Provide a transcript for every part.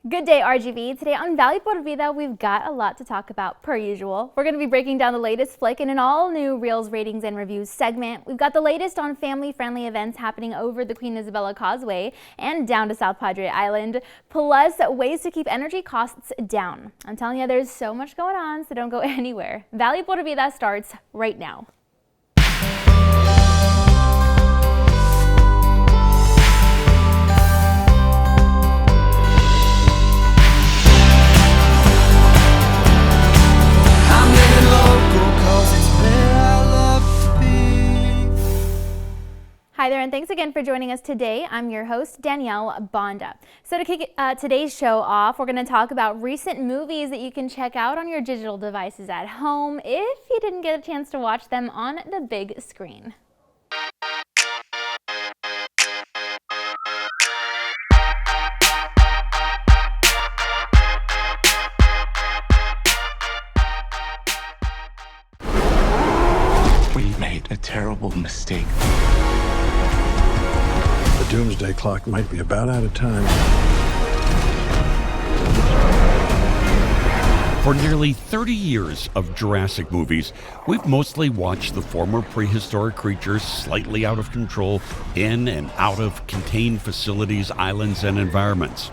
Good day, RGV. Today on Valley por Vida, we've got a lot to talk about per usual. We're going to be breaking down the latest flick in an all-new Reels Ratings and Reviews segment. We've got the latest on family-friendly events happening over the Queen Isabella Causeway and down to South Padre Island, plus ways to keep energy costs down. I'm telling you, there's so much going on, so don't go anywhere. Valley por Vida starts right now. Hi there, and thanks again for joining us today. I'm your host, Danielle Banda. So to kick today's show off, we're going to talk about recent movies that you can check out on your digital devices at home if you didn't get a chance to watch them on the big screen. We made a terrible mistake. The doomsday clock might be about out of time. For nearly 30 years of Jurassic movies, we've mostly watched the former prehistoric creatures slightly out of control in and out of contained facilities, islands, and environments.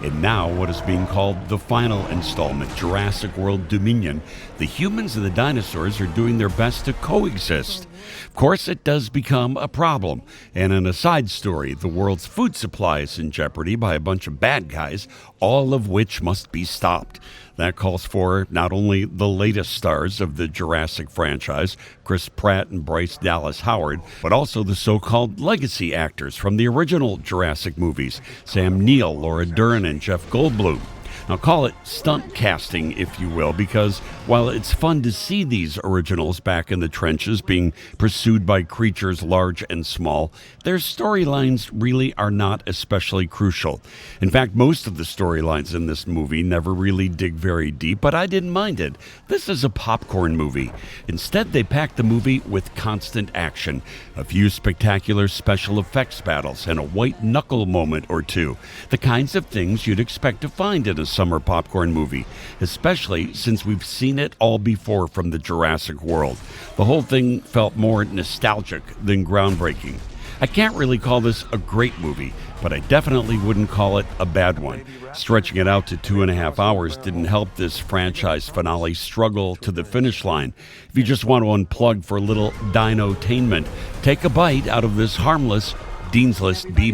And now, what is being called the final installment, Jurassic World Dominion, the humans and the dinosaurs are doing their best to coexist. Of course, it does become a problem. And in a side story, the world's food supply is in jeopardy by a bunch of bad guys, all of which must be stopped. That calls for not only the latest stars of the Jurassic franchise, Chris Pratt and Bryce Dallas Howard, but also the so-called legacy actors from the original Jurassic movies, Sam Neill, Laura Dern, and Jeff Goldblum. Now call it stunt casting, if you will, because while it's fun to see these originals back in the trenches being pursued by creatures large and small, their storylines really are not especially crucial. In fact, most of the storylines in this movie never really dig very deep, but I didn't mind it. This is a popcorn movie. Instead, they packed the movie with constant action, a few spectacular special effects battles, and a white knuckle moment or two, the kinds of things you'd expect to find in a summer popcorn movie, especially since we've seen it all before from the Jurassic World. The whole thing felt more nostalgic than groundbreaking. I can't really call this a great movie, but I definitely wouldn't call it a bad one. Stretching it out to 2.5 hours didn't help this franchise finale struggle to the finish line. If you just want to unplug for a little dino-tainment, take a bite out of this harmless Dean's List B-.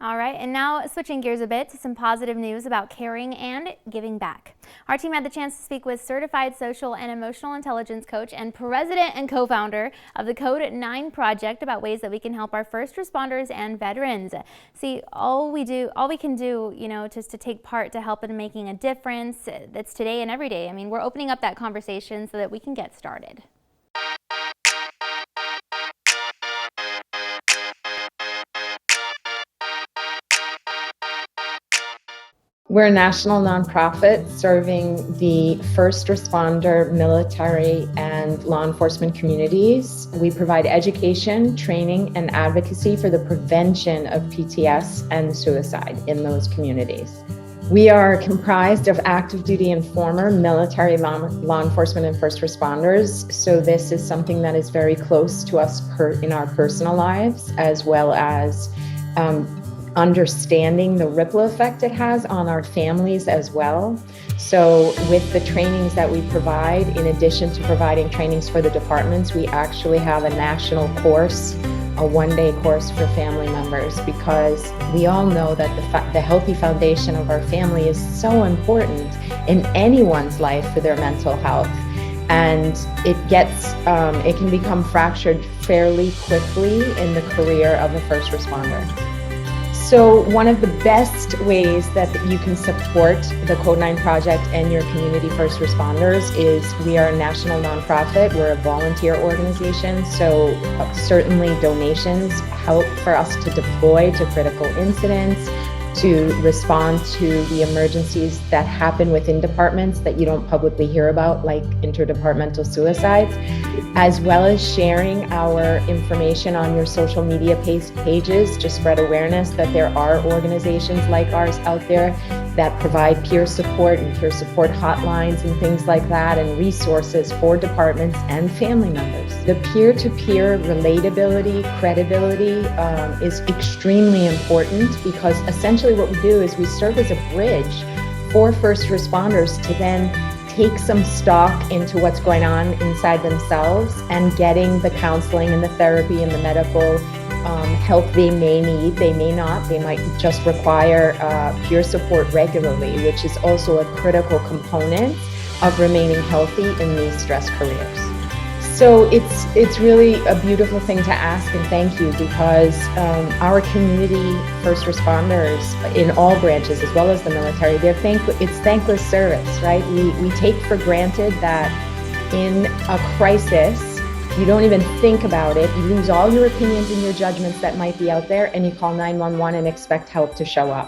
All right, and now switching gears a bit to some positive news about caring and giving back. Our team had the chance to speak with certified social and emotional intelligence coach and president and co-founder of the Code 9 project about ways that we can help our first responders and veterans. See, all we can do, just to take part to help in making a difference, that's today and every day. I mean, we're opening up that conversation so that we can get started. We're a national nonprofit serving the first responder, military, and law enforcement communities. We provide education, training, and advocacy for the prevention of PTS and suicide in those communities. We are comprised of active duty and former military law enforcement and first responders. So this is something that is very close to us in our personal lives, as well as understanding the ripple effect it has on our families as well. So with the trainings that we provide, in addition to providing trainings for the departments, we actually have a national course, a one-day course for family members, because we all know that the healthy foundation of our family is so important in anyone's life for their mental health. And it can become fractured fairly quickly in the career of a first responder. So one of the best ways that you can support the Code 9 project and your community first responders is we are a national nonprofit. We're a volunteer organization, so certainly donations help for us to deploy to critical incidents, to respond to the emergencies that happen within departments that you don't publicly hear about, like interdepartmental suicides, as well as sharing our information on your social media pages to spread awareness that there are organizations like ours out there that provide peer support and peer support hotlines and things like that, and resources for departments and family members. The peer-to-peer relatability, credibility is extremely important, because essentially what we do is we serve as a bridge for first responders to then take some stock into what's going on inside themselves and getting the counseling and the therapy and the medical help they may need. They may not. They might just require peer support regularly, which is also a critical component of remaining healthy in these stress careers. So it's really a beautiful thing to ask, and thank you, because our community first responders in all branches, as well as the military, it's thankless service, right? We take for granted that in a crisis, you don't even think about it. You lose all your opinions and your judgments that might be out there, and you call 911 and expect help to show up.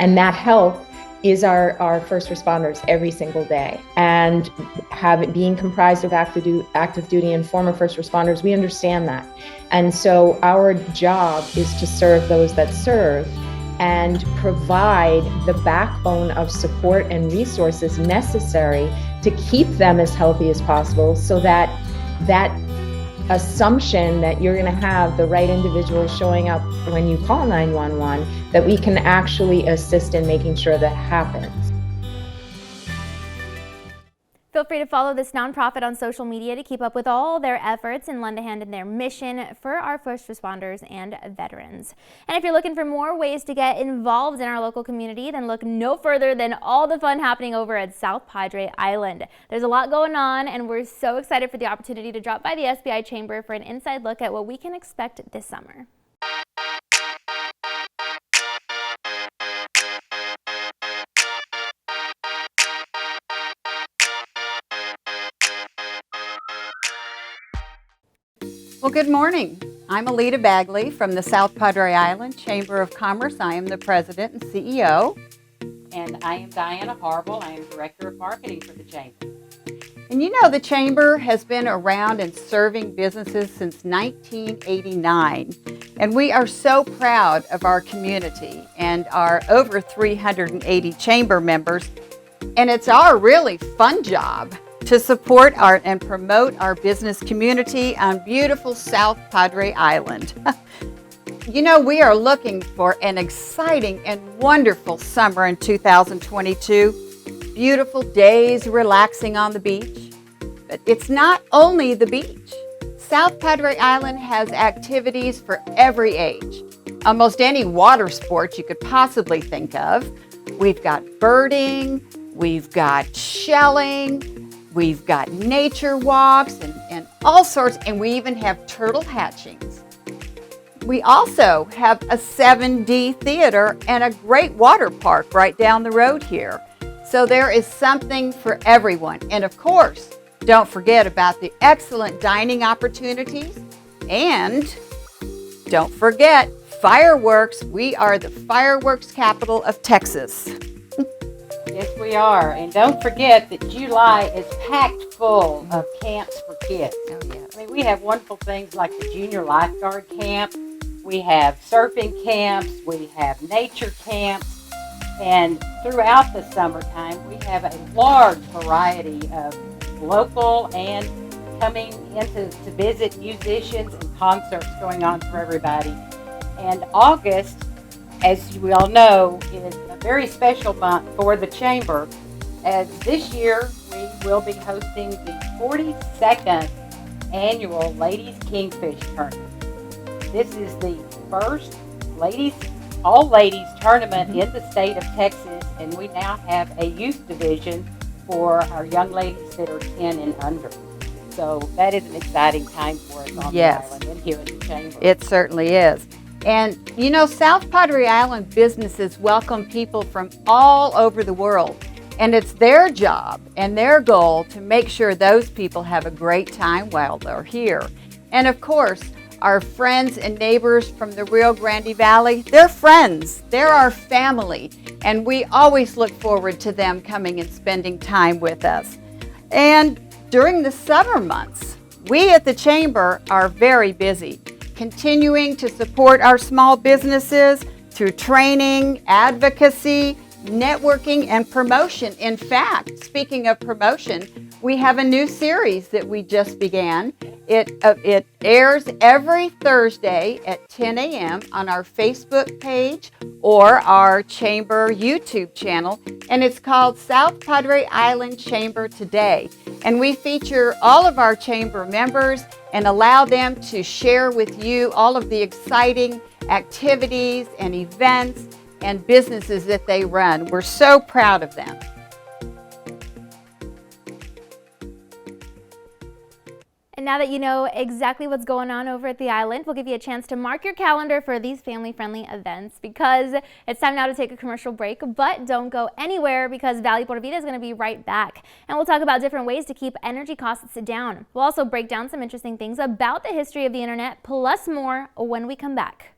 And that help is our first responders every single day. And being comprised of active duty and former first responders, we understand that. And so our job is to serve those that serve and provide the backbone of support and resources necessary to keep them as healthy as possible, so that assumption that you're going to have the right individual showing up when you call 911, that we can actually assist in making sure that happens. Feel free to follow this nonprofit on social media to keep up with all their efforts and lend a hand in their mission for our first responders and veterans. And if you're looking for more ways to get involved in our local community, then look no further than all the fun happening over at South Padre Island. There's a lot going on, and we're so excited for the opportunity to drop by the SBI Chamber for an inside look at what we can expect this summer. Well, good morning. I'm Alita Bagley from the South Padre Island Chamber of Commerce. I am the president and CEO. And I am Diana Harville. I am Director of Marketing for the Chamber. And you know, the Chamber has been around and serving businesses since 1989. And we are so proud of our community and our over 380 Chamber members. And it's our really fun job to support and promote our business community on beautiful South Padre Island. You know, we are looking for an exciting and wonderful summer in 2022. Beautiful days relaxing on the beach. But it's not only the beach. South Padre Island has activities for every age. Almost any water sport you could possibly think of. We've got birding, we've got shelling, we've got nature walks and all sorts, and we even have turtle hatchings. We also have a 7D theater and a great water park right down the road here. So there is something for everyone. And of course, don't forget about the excellent dining opportunities. And don't forget fireworks. We are the fireworks capital of Texas. Yes, we are. And don't forget that July is packed full of camps for kids. Oh, yeah. I mean, we have wonderful things like the junior lifeguard camp. We have surfing camps. We have nature camps. And throughout the summertime, we have a large variety of local and coming into to visit musicians and concerts going on for everybody. And August, as we all know, is a very special month for the Chamber, as this year we will be hosting the 42nd annual Ladies Kingfish Tournament. This is the first all-ladies tournament in the state of Texas, and we now have a youth division for our young ladies that are 10 and under. So that is an exciting time for us on the island and here at the Chamber. It certainly is. And you know, South Padre Island businesses welcome people from all over the world. And it's their job and their goal to make sure those people have a great time while they're here. And of course, our friends and neighbors from the Rio Grande Valley. They're friends, they're our family, and we always look forward to them coming and spending time with us. And during the summer months, we at the Chamber are very busy, continuing to support our small businesses through training, advocacy, networking, and promotion. In fact, speaking of promotion, we have a new series that we just began. It airs every Thursday at 10 a.m. on our Facebook page or our Chamber YouTube channel, and it's called South Padre Island Chamber Today. And we feature all of our Chamber members and allow them to share with you all of the exciting activities and events and businesses that they run. We're so proud of them. And now that you know exactly what's going on over at the island, we'll give you a chance to mark your calendar for these family-friendly events, because it's time now to take a commercial break. But don't go anywhere, because Valuable Vida is going to be right back. And we'll talk about different ways to keep energy costs down. We'll also break down some interesting things about the history of the internet, plus more when we come back.